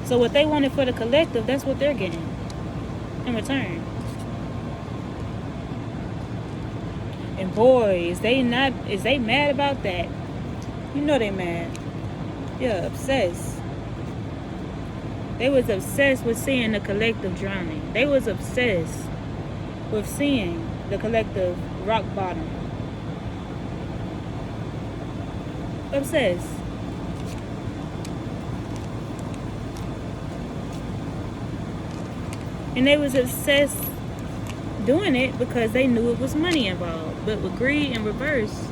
So what they wanted for the collective, that's what they're getting in return. And boy, is they mad about that? You know they mad. Yeah, obsessed. They was obsessed with seeing the collective drowning. They was obsessed with seeing the collective rock bottom. Obsessed. And they was obsessed doing it because they knew it was money involved. But with greed in reverse,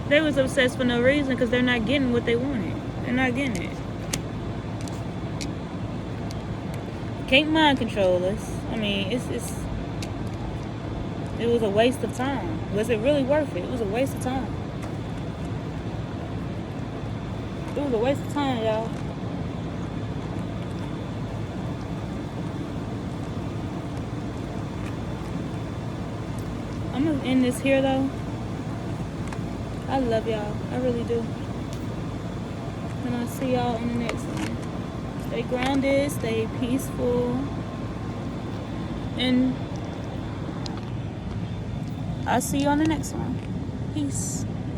they was obsessed for no reason because they're not getting what they wanted. They're not getting it. Can't mind control us. I mean, it was a waste of time. Was it really worth it? It was a waste of time. It was a waste of time, y'all. I'm gonna end this here though. I love y'all. I really do. And I'll see y'all on the next one. Stay grounded, stay peaceful. And I'll see you on the next one. Peace.